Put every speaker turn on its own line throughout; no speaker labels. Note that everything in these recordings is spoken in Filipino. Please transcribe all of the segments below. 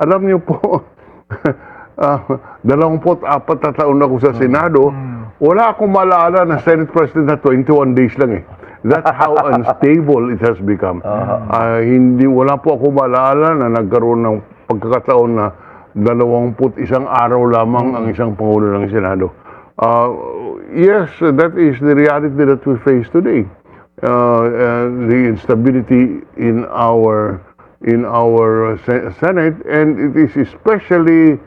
Alam niyo po, 24 na taon ako sa Senado, wala akong maalala na Senate President na 21 days lang eh. That's how unstable it has become. Wala po ako maalala na nagkaroon ng pagkakataon na 21 araw lamang ang isang Pangulo ng Senado. Yes, that is the reality that we face today. The instability in our Senate, and it is especially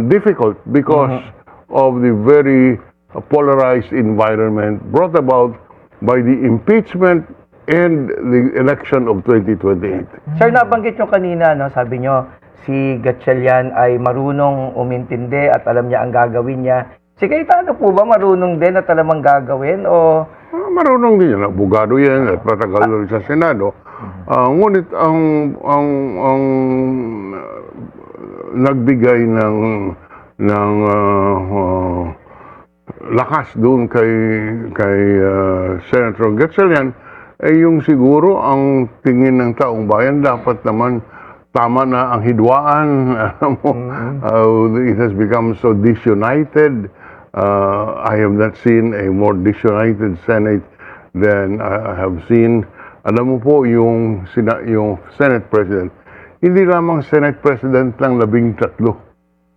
difficult because of the very polarized environment brought about by the impeachment and the election of 2028.
Sir, nabanggit nyo kanina, no, sabi nyo, si Gatchalian ay marunong umintindi at alam niya ang gagawin niya. Si Cayetano po ba marunong din at alam ang gagawin? O
Marunong din yan, abogado yan at matagal na rin sa Senado. Ngunit ang nagbigay ng lakas doon kay Senator Gatchalian ay yung siguro ang tingin ng taong bayan dapat naman tama na ang hidwaan. It has become so disunited. I have not seen a more disunited Senate than I have seen. Alam mo po, yung Senate President, hindi lamang Senate President lang 13.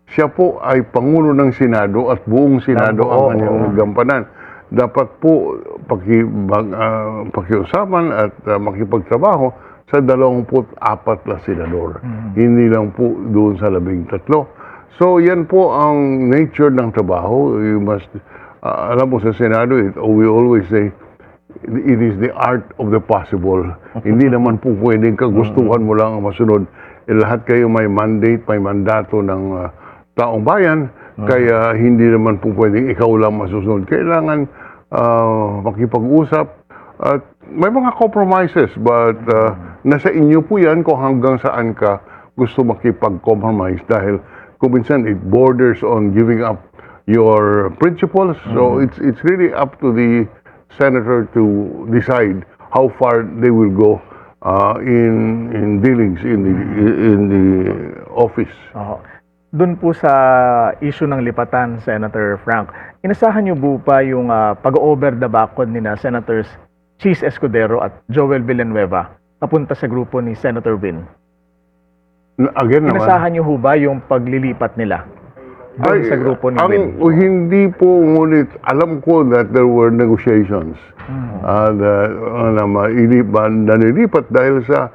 Siya po ay Pangulo ng Senado at buong Senado ang kanyang gampanan. Dapat po pakiusapan at makipagtrabaho sa 24 na senador. Hindi lang po doon sa 13. So, yan po ang nature ng trabaho. You must, alam mo sa Senado, we always say, it is the art of the possible. Hindi naman po pwedeng kagustuhan mo lang ang masunod. Lahat kayo may mandate, may mandato ng taong bayan, kaya hindi naman po pwedeng ikaw lang masusunod. Kailangan makipag-usap at may mga compromises, but nasa inyo po yan kung hanggang saan ka gusto makipag-compromise dahil kung minsan it borders on giving up your principles. So it's really up to the senator to decide how far they will go in dealings in the office.
Doon po sa issue ng lipatan, Senator Frank, inasahan niyo po pa yung pag-over the background ni Senators Chis Escudero at Joel Villanueva papunta sa grupo ni Senator Win?
Again naman,
Inasahan niyo ho ba yung paglilipat nila doon sa grupo ni Win?
Hindi po, ngunit alam ko that there were negotiations na nilipat dahil sa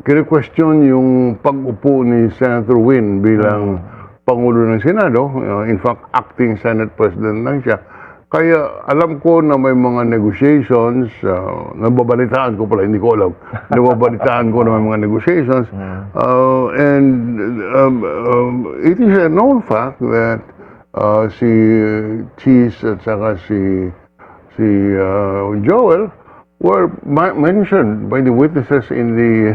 kine-question yung pag-upo ni Senator Win bilang Pangulo ng Senado. In fact, acting Senate President lang siya. Kaya alam ko na may mga negotiations, nababalitaan ko pala, hindi ko alam, nababalitaan ko na may mga negotiations, and it is a known fact that si Cheese at saka si Joel were mentioned by the witnesses in the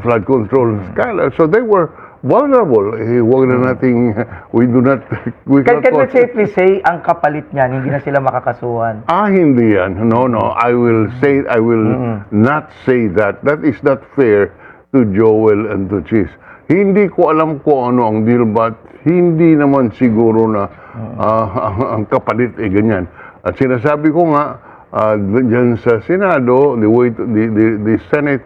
flood control scandal. So they were vulnerable. Huwag na nating, we
can we safely say ang kapalit niyan, hindi na sila makakasuhan?
Hindi yan. No. I will not say that. That is not fair to Joel and to Cheese. Hindi ko alam kung ano ang deal, but hindi naman siguro na ang kapalit ganyan. At sinasabi ko nga, dyan sa Senado, the Senate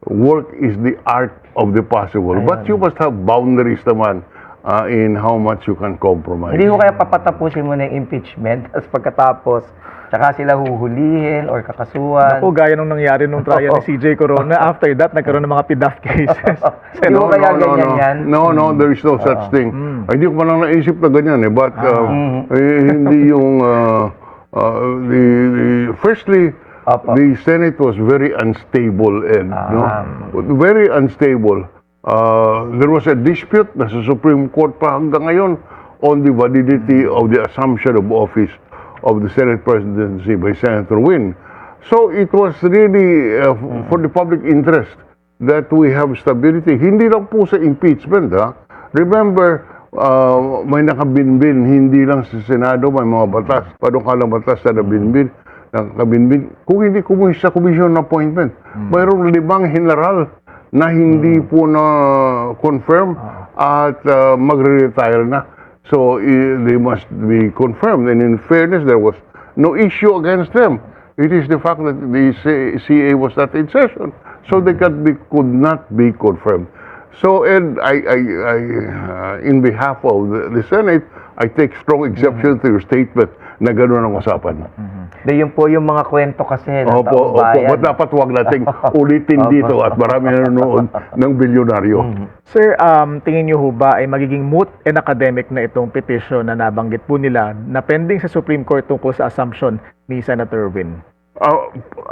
work is the art of the possible. But you must have boundaries naman in how much you can compromise.
Hindi ko kaya papatapusin mo na yung impeachment at pagkatapos, tsaka sila huhulihin or kakasuhan.
Ako, gaya nung nangyari nung trial ni CJ Corona, after that, nagkaroon ng mga PDAF cases.
Hindi ko kaya ganyan yan?
No, there is no such thing. Hindi ko pa lang naisip na ganyan eh. But hindi yung firstly, the Senate was very unstable, and very unstable. There was a dispute na sa Supreme Court pa hanggang ngayon on the validity of the assumption of office of the Senate presidency by Senator Win. So it was really for the public interest that we have stability. Hindi lang po sa impeachment. Remember, may nakabinbin, hindi lang sa Senado, may mga batas, panukalang batas na nabinbin. Kung hindi sa commission appointment, mayroong 5 general na hindi po na confirm at magre-retire na. So they must be confirmed. And in fairness, there was no issue against them. It is the fact that the CA was not in session, so they could not be confirmed. So, and in behalf of the Senate, I take strong exception to your statement na gano'n ang usapan.
Yun po yung mga kwento kasi ng
Opo,
taong bayan.
But dapat huwag nating ulitin dito at marami nanonood ng bilyonaryo.
Sir, tingin niyo ho ba ay magiging moot and academic na itong petition na nabanggit po nila na pending sa Supreme Court tungkol sa assumption ni Senator Win?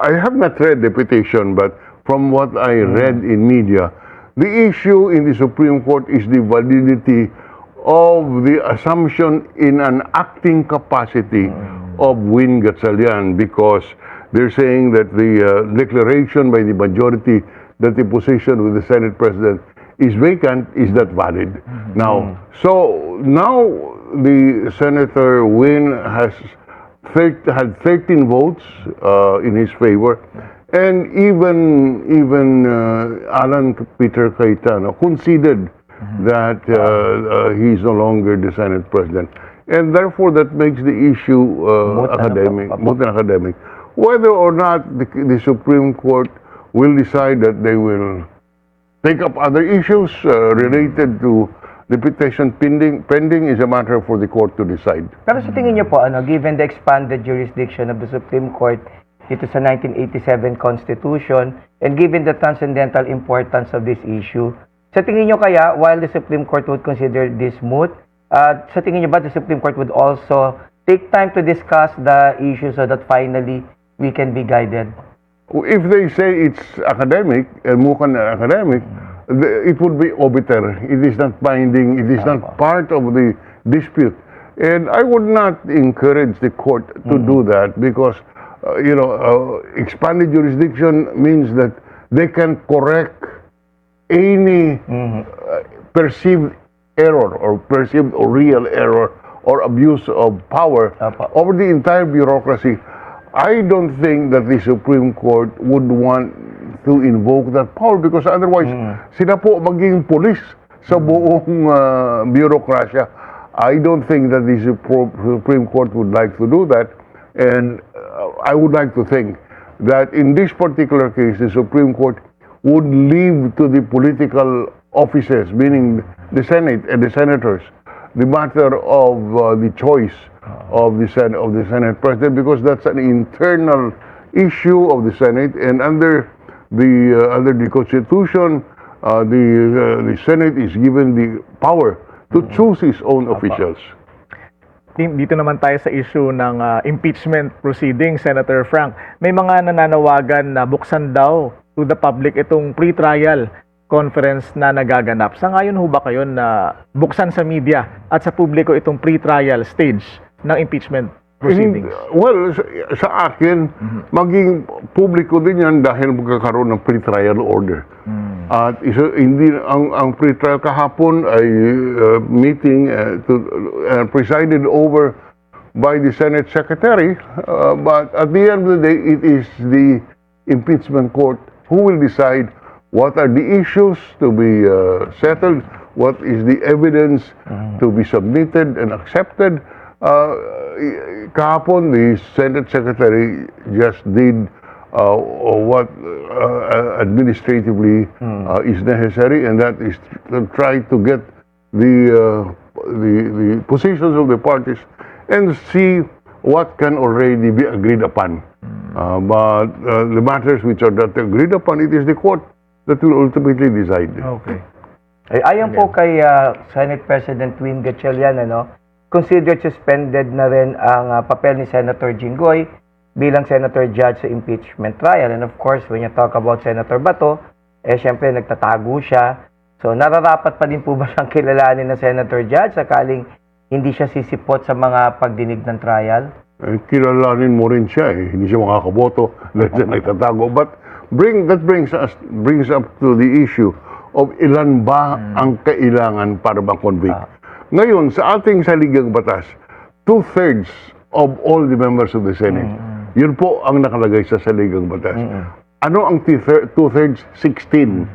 I have not read the petition, but from what I read in media, the issue in the Supreme Court is the validity of the assumption in an acting capacity of Win Gatchalian, because they're saying that the declaration by the majority that the position with the Senate President is vacant is not valid. Now, so now the Senator Win had 13 votes in his favor, and even Alan Peter Cayetano conceded that he is no longer the Senate President. And therefore, that makes the issue moot and academic. Whether or not the Supreme Court will decide that they will take up other issues related to the petition pending is a matter for the court to decide.
Pero sa tingin niyo po, given the expanded jurisdiction of the Supreme Court dito sa 1987 Constitution, and given the transcendental importance of this issue, sa tingin niyo kaya, while the Supreme Court would consider this moot, sa tingin niyo ba the Supreme Court would also take time to discuss the issue so that finally we can be guided?
If they say it's academic, mukhang academic, it would be obiter. It is not binding. It is not part of the dispute. And I would not encourage the court to do that because, expanded jurisdiction means that they can correct any perceived error or perceived or real error or abuse of power over the entire bureaucracy. I don't think that the Supreme Court would want to invoke that power because otherwise sila po maging police sa buong bureaucracia. I don't think that the Supreme Court would like to do that, and I would like to think that in this particular case the Supreme Court would leave to the political offices, meaning the Senate and the senators, the matter of the choice of the Senate President, because that's an internal issue of the Senate, and under the Constitution, the Senate is given the power to choose its own officials.
Dito naman tayo sa issue ng impeachment proceeding, Senator Frank. May mga nananawagan na buksan daw to the public itong pre-trial conference na nagaganap. Sangayon ho ba kayo na buksan sa media at sa publiko itong pre-trial stage ng impeachment proceedings?
Well, sa akin, maging publiko din yan dahil magkakaroon ng pre-trial order. At hindi ang pre-trial kahapon ay meeting presided over by the Senate Secretary, but at the end of the day, it is the impeachment court who will decide what are the issues to be settled, what is the evidence to be submitted and accepted. Kahapon, the Senate Secretary just did what administratively is necessary, and that is to try to get the positions of the parties and see what can already be agreed upon. But the matters which are not agreed upon, it is the court that will ultimately decide.
Okay.
Ayon po kay Senate President Win Gatchalian, considered suspended na rin ang papel ni Senator Jinggoy bilang Senator Judge sa impeachment trial. And of course, when you talk about Senator Bato, syempre nagtatago siya. So, nararapat pa din po ba siyang kilalanin na Senator Judge sakaling hindi siya sisipot sa mga pagdinig ng trial?
Kilalanin mo rin siya hindi siya makakaboto dahil siya nagtatago. But that brings up to the issue of ilan ba ang kailangan para ma-convict. Ngayon, sa ating saligang batas, 2/3 of all the members of the Senate, yun po ang nakalagay sa saligang batas. ano ang two-thirds? 16.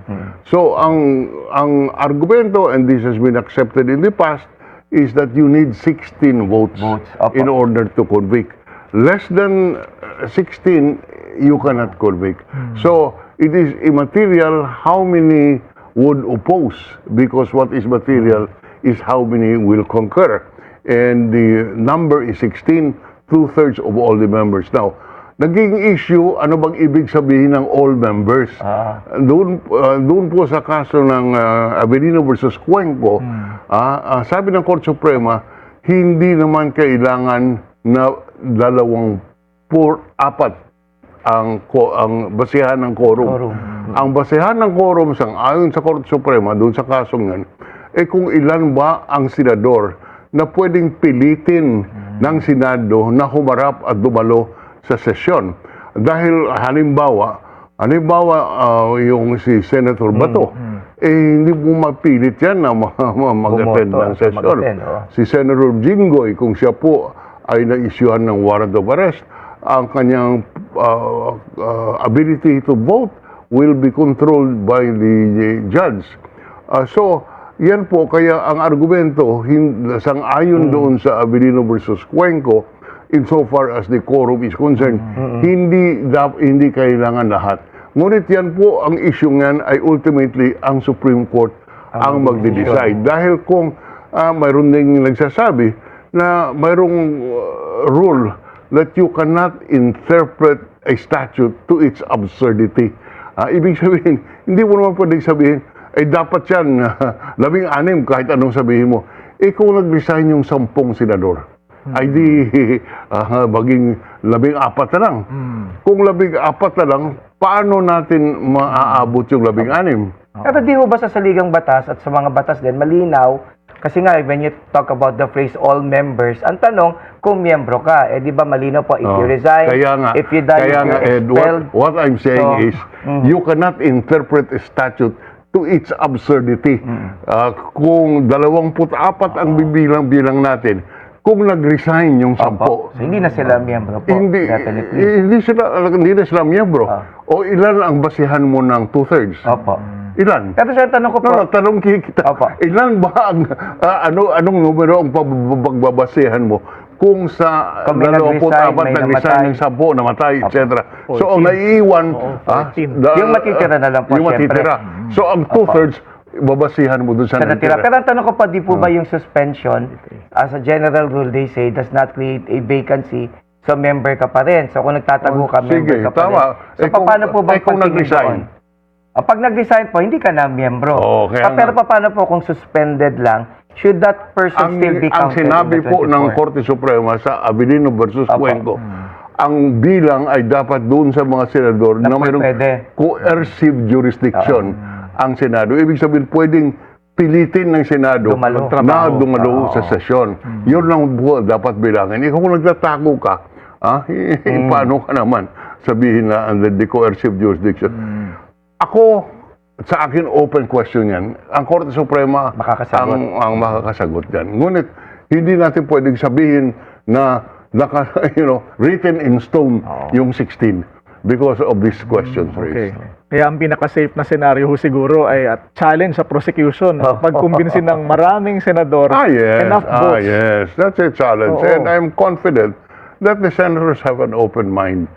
So, ang argumento, and this has been accepted in the past, is that you need 16 votes,
Opo.
in order to convict. Less than 16, you cannot convict. So, it is immaterial how many would oppose, because what is material is how many will concur. And the number is 16, two-thirds of all the members. Now, naging issue, ano bang ibig sabihin ng all members? Doon po sa kaso ng Avelino versus Cuenco, sabi ng Korte Suprema, hindi naman kailangan na 24 ang basihan ng quorum. Ang basihan ng quorum, ayon sa Korte Suprema, doon sa kasong yan, kung ilan ba ang senador na pwedeng pilitin ng Senado na humarap at dumalo sa sesyon. Dahil halimbawa, yung si Senator Bato, hindi mo mapilit yan na mag-attend ng sesyon. Si Senator Jinggoy, kung siya po ay na-issuehan ng warrant of arrest, ang kanyang ability to vote will be controlled by the judge. So, yan po, kaya ang argumento, sang-ayon doon sa Avelino versus Cuenco, insofar as the quorum is concerned, hindi kailangan lahat. Ngunit yan po, ang issue yan ay ultimately ang Supreme Court ang magde-decide. Dahil kung mayroon ding nagsasabi na mayroong rule that you cannot interpret a statute to its absurdity. Ibig sabihin, hindi mo naman pwedeng sabihin, dapat yan, 16 kahit anong sabihin mo. Kung nag-resign yung 10 senador, ay di maging 14 na lang. Kung 14 na lang, paano natin maaabot yung 16?
Pero di ho ba sa saligang batas at sa mga batas din, malinaw, kasi nga, when you talk about the phrase all members, ang tanong, kung miyembro ka, di ba malinaw po, if you resign, if you die, if you're expelled.
What I'm saying is, you cannot interpret a statute to its absurdity. Kung 24 ang bilang natin, kung nag-resign yung 10,
So, hindi na sila miyembro po, definitely.
Hindi na sila miyembro. O ilan ang basihan mo ng two-thirds?
Opo.
Ilan?
Pero sir, tanong ko po.
Tanong kita. Ilan ba ang, anong numero ang pagbabasihan mo? Kung sa 24 nag-resign ng 10, namatay, etc. So, ang naiiwan,
yung matitira na lang po,
yung matitira. So, ang two-thirds, babasihan mo dun sa natira.
Pero ang tanong ko pa, di po ba yung suspension, as a general rule, they say, does not create a vacancy, so member ka pa rin. So, kung nagtatago ka, member ka pa rin. So, paano po ba
kung nag-resign?
Pag nag-resign po, hindi ka na miyembro. Pero paano po kung suspended lang, should that person still be counted?
Ang sinabi po ng Korte Suprema sa Avelino versus Cuenco, ang bilang ay dapat doon sa mga senador na mayroong coercive jurisdiction ang Senado. Ibig sabihin, pwedeng pilitin ng Senado na dumalo sa sesyon. Yun lang po dapat bilangin. Kung nagtatago ka, paano ka naman sabihin na under the coercive jurisdiction? Ako, sa akin, open question yan. Ang Korte Suprema ang makakasagot yan. Ngunit, hindi natin pwedeng sabihin na written in stone yung 16 because of these questions raised.
Kaya ang pinaka-safe na senaryo siguro ay challenge sa prosecution. Pagkumbinsin ng maraming senador, enough votes.
Yes, that's a challenge. And I'm confident that the senators have an open mind.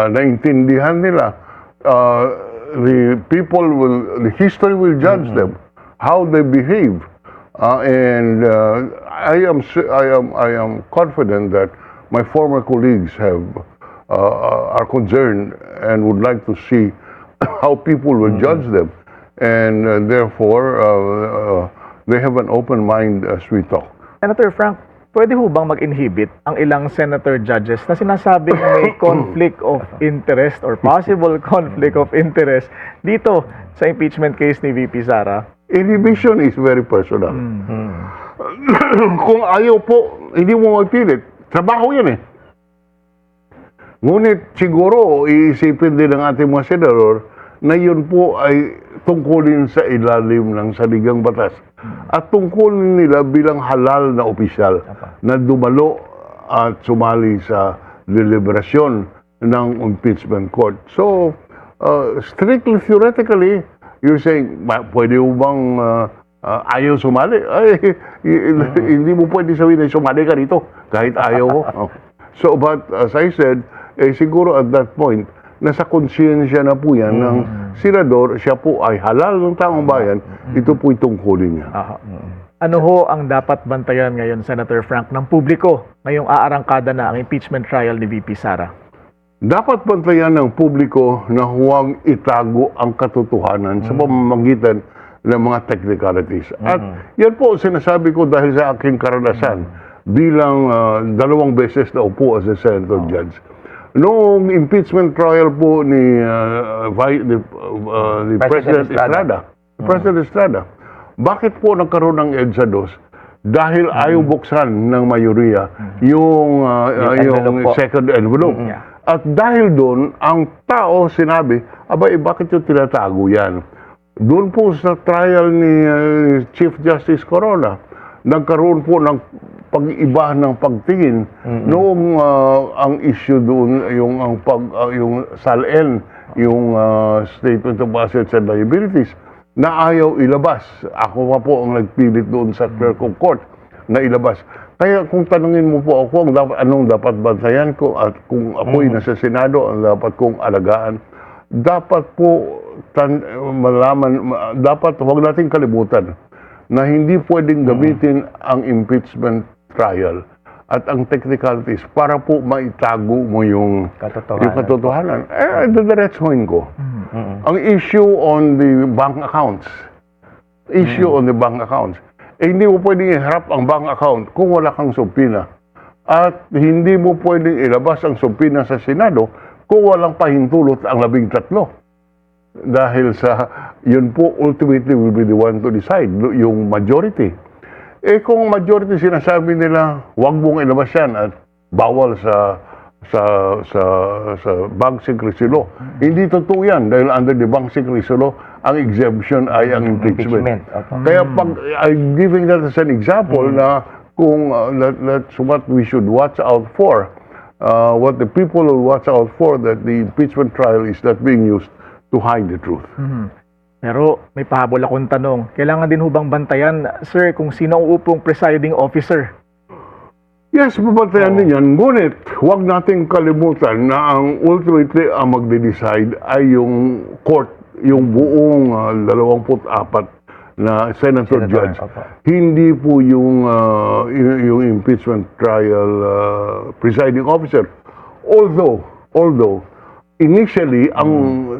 Naintindihan nila the history will judge them, how they behave, and I am confident that my former colleagues are concerned and would like to see how people will judge them, and therefore they have an open mind as we talk.
Senator Frank, pwede ho bang mag-inhibit ang ilang senator judges na sinasabing may conflict of interest or possible conflict of interest dito sa impeachment case ni VP Sara?
Inhibition is very personal. Kung ayaw po, hindi mo magpilit. Trabaho yan eh. Ngunit siguro, iisipin din ng ating mga senador na yun po ay tungkulin sa ilalim ng saligang batas. At tungkulin nila bilang halal na opisyal na dumalo at sumali sa deliberasyon ng impeachment court. So, strictly theoretically, you're saying, pwede mo bang ayaw sumali? Ay, hindi mo pwede sabihin na sumali ka dito kahit ayaw mo. So, but as I said, siguro at that point, nasa konsyensya na po yan ng senador, siya po ay halal ng taong bayan, ito po itong tungkulin niya.
Aha. Ano ho ang dapat bantayan ngayon, Senator Frank, ng publiko ngayong aarangkada na ang impeachment trial ni VP Sara?
Dapat bantayan ng publiko na huwag itago ang katotohanan sa pamamagitan ng mga technicalities. At yan po sinasabi ko dahil sa aking karanasan bilang 2 beses na upo as a senator judge. Noong impeachment trial po ni President Estrada, bakit po nagkaroon ng EDSA 2? Dahil ayaw buksan ng mayoriya yung
envelope po.
second envelope. At dahil doon, ang tao sinabi, abay, bakit yung tinatago yan? Doon po sa trial ni Chief Justice Corona, nagkaroon po ng pag-iba ng pagtingin noong ang issue doon yung SALN, yung Statement of Assets and Liabilities, na ayaw ilabas. Ako pa po ang nagpilit doon sa clerk of court na ilabas. Kaya kung tanungin mo po ako anong dapat bantayan ko at kung ako'y nasa Senado, ang dapat kong alagaan, dapat po dapat huwag nating kalimutan na hindi pwedeng gamitin ang impeachment trial at ang technicalities para po maitago mo yung katotohanan. Didiretsuhin ko. Ang issue on the bank accounts, hindi mo pwedeng iharap ang bank account kung wala kang subpoena. At hindi mo pwedeng ilabas ang subpoena sa Senado kung walang pahintulot ang 13. Dahil sa, yun po ultimately will be the one to decide, yung majority. Kung majority sinasabi nila, huwag mong ilabas yan at bawal sa bank secrecy law. Hindi totoo yan dahil under the bank secrecy law, ang exemption ay ang impeachment. Kaya pag I'm giving that as an example na kung that's what we should watch out for, what the people will watch out for, that the impeachment trial is not being used to hide the truth.
Pero may pahabol akong tanong. Kailangan din hubang bantayan, sir, kung sino ang upong presiding officer?
Yes, mabantayan din yan. Ngunit, huwag nating kalimutan na ang ultimately ang magde-decide ay yung court, yung buong 24 na senator judge. Hindi po yung impeachment trial presiding officer. Although, initially, ang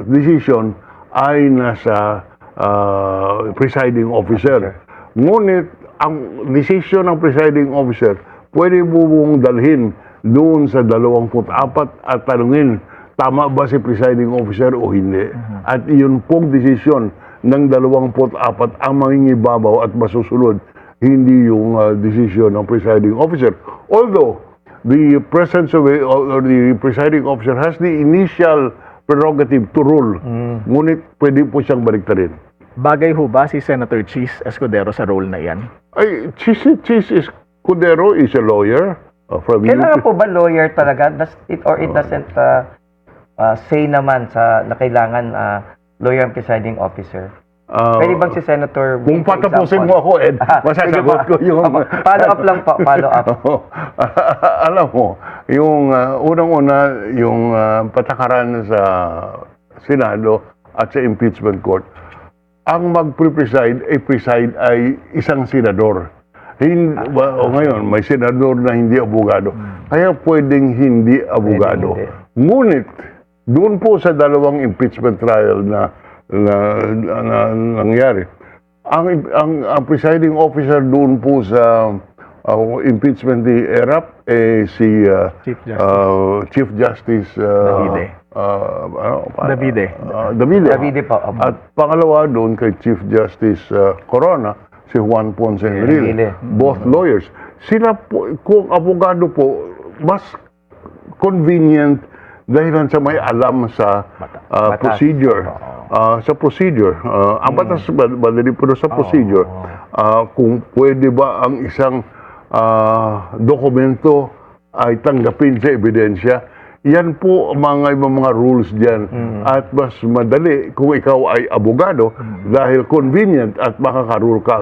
decision ay nasa presiding officer. Ngunit, ang decision ng presiding officer, pwede mo mong dalhin doon sa 24 at tanungin, tama ba si presiding officer o hindi? At yun pong desisyon ng 24 ang mangingibabaw at masusunod, hindi yung desisyon ng presiding officer. Although, the presence of or the presiding officer has the initial prerogative to rule, ngunit pwede po siyang baliktarin.
Bagay ho ba si Senator Chis Escudero sa role na yan?
Ay, Chis Escudero is a lawyer from
Kailangan
UP.
po ba lawyer talaga? Does it doesn't say naman na kailangan lawyer ang presiding officer? Pwede bang si Senator...
Kung patapusin mo ako, Ed, masasagot ko yung...
Follow up lang po, follow up.
Alam mo, yung unang-una, yung patakaran sa Senado at sa impeachment court, ang mag-preside ay isang senador. Ngayon, may senador na hindi abogado. Kaya pwedeng hindi abogado. Ngunit, doon po sa 2 impeachment trial na nangyari, ang presiding officer doon po sa impeachment ni ERAP si Chief Justice
Davide po.
At pangalawa doon kay Chief Justice Corona, si Juan Ponce Enrile. Both lawyers. Sila po, kung abogado po, mas convenient dahil sa may alam sa procedure. Ang batas madali po sa procedure. Kung pwede ba ang isang dokumento ay tanggapin sa ebidensya, Yan po ang mga ibang mga rules diyan. At mas madali kung ikaw ay abogado dahil convenient at makaka-rule ka